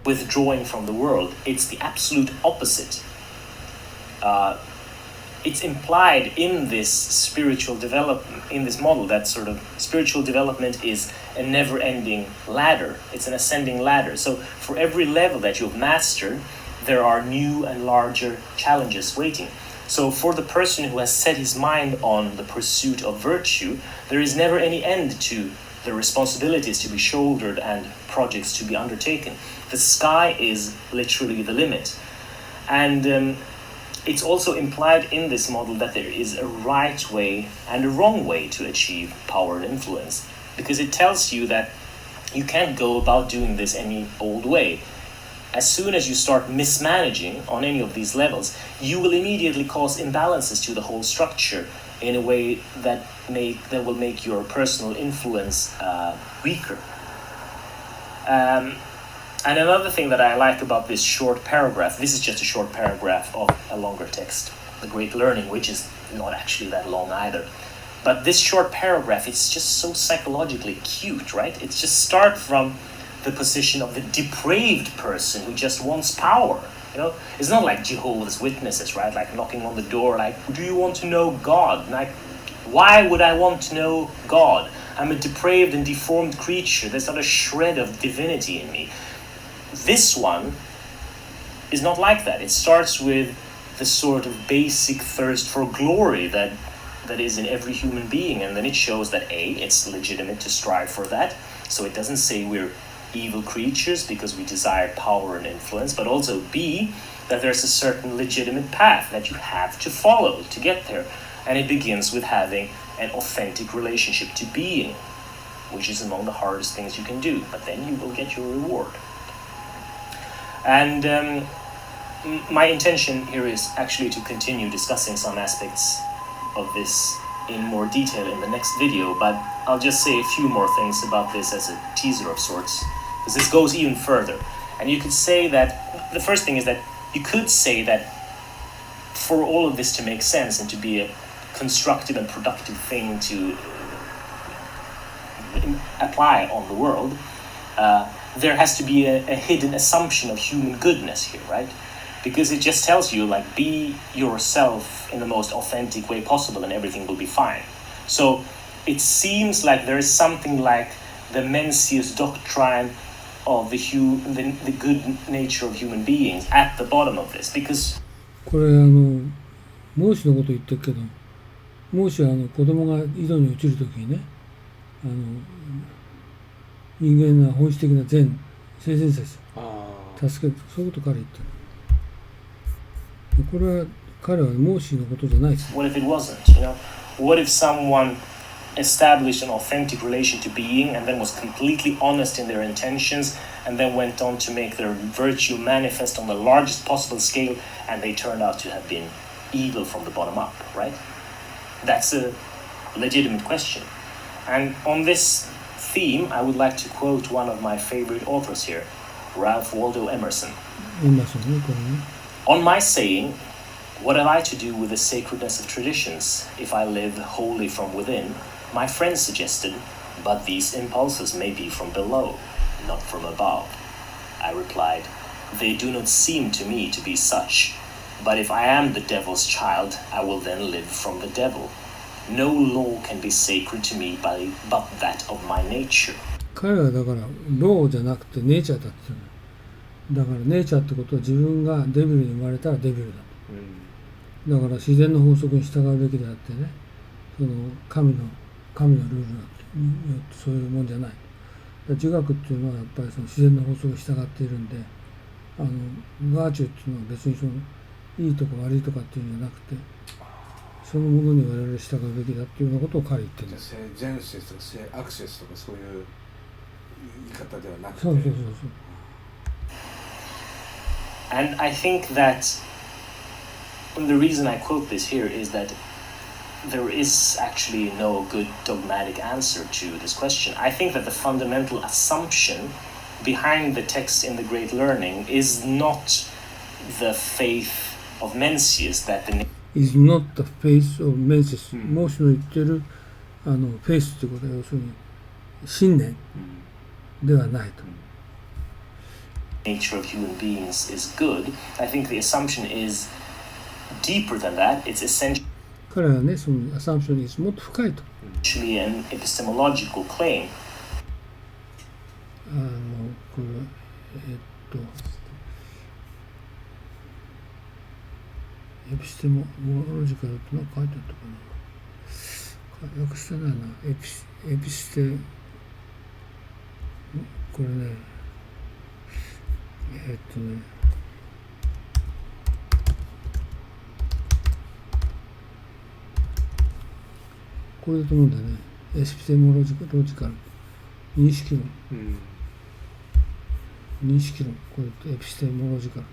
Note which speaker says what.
Speaker 1: withdrawing from the world. It's the absolute opposite. It's implied in this spiritual development, in this model, that sort of spiritual development is a never-ending ladder. It's an ascending ladder. So for every level that you've mastered, there are new and larger challenges waiting. So for the person who has set his mind on the pursuit of virtue, there is never any end to the responsibilities to be shouldered and projects to be undertaken. The sky is literally the limit. And it's also implied in this model that there is a right way and a wrong way to achieve power and influence, because it tells you that you can't go about doing this any old way. As soon as you start mismanaging on any of these levels, you will immediately cause imbalances to the whole structure in a way that will make your personal influence weaker. And another thing that I like about this short paragraph, this is just a short paragraph of a longer text, The Great Learning, which is not actually that long either. But this short paragraph, it's just so psychologically cute, right? It's just start from the position of the depraved person who just wants power. You know, it's not like Jehovah's Witnesses, right? Like knocking on the door, like, do you want to know God? Like, why would I want to know God? I'm a depraved and deformed creature. There's not a shred of divinity in me. This one is not like that. It starts with the sort of basic thirst for glory that is in every human being, and then it shows that A, it's legitimate to strive for that. So it doesn't say we're evil creatures because we desire power and influence, but also B, that there's a certain legitimate path that you have to follow to get there. And it begins with having an authentic relationship to being, which is among the hardest things you can do, but then you will get your reward. And my intention here is actually to continue discussing some aspects of this in more detail in the next video, but I'll just say a few more things about this as a teaser of sorts, because this goes even further. And you could say that, the first thing is that you could say that for all of this to make sense and to be a constructive and productive thing to apply on the world, there has to be a hidden assumption of human goodness here, right? Because it just tells you, like, be yourself in the most authentic way possible and everything will be fine. So it seems like there is something like the Mencius doctrine of the good nature of human beings at the bottom of this, because
Speaker 2: これ孟子のこと言ってるけど、孟子は子供が井戸に落ちるときにね、人間の本質的な善、性善説助ける、そういうこと彼言ってる。これは彼は孟子のことじゃないです。
Speaker 1: What if it wasn't, you know? What if someone established an authentic relation to being and then was completely honest in their intentions and then went on to make their virtue manifest on the largest possible scale and they turned out to have been evil from the bottom up, right? That's a legitimate question. And on this theme, I would like to quote one of my favorite authors here, Ralph Waldo Emerson. On my saying, what have I to do with the sacredness of traditions if I live wholly from within? My friend suggested, but these impulses may be from below, not from above. I replied, they do not seem to me to be such, but if I am the devil's child, I will then live from the devil. No law can be sacred to me but that of my nature.
Speaker 2: 彼はだからローじゃなくてネイチャーだって言うの。だからネイチャーってことは自分がデビルに生まれたらデビルだ。だから自然の法則に従うべきであってね、その神のルールによってそういうもんじゃない。儒学っていうのはやっぱりその自然の法則に従っているんで、バーチューっていうのは別にそのいいとか悪いとかっていうんじゃなくて、そのものに我々従うべきだっていうようなことを彼言ってるんです。
Speaker 3: 善説とか悪説とかそういう言い方ではなくて。
Speaker 2: そう。
Speaker 1: And I think that the reason I quote this here is that there is actually no good dogmatic answer to this question. I think that the fundamental assumption behind the text in the Great Learning is not the faith of Mencius that the
Speaker 2: is not the faith of Mencius. 孟子の言ってるフェイスということは要するに信念ではないと。
Speaker 1: nature of human beings is good. I think the assumption is deeper than that. It's essentially
Speaker 2: 彼はね、そのアサンプションにもっと深いと。
Speaker 1: an epistemological claim.
Speaker 2: これエピステモロジカルってのは書いてあったかな。訳してないな。エピステこれねこれだと思うんだよね。エピステモロジカル認識論、認識論、これエピステモロジカル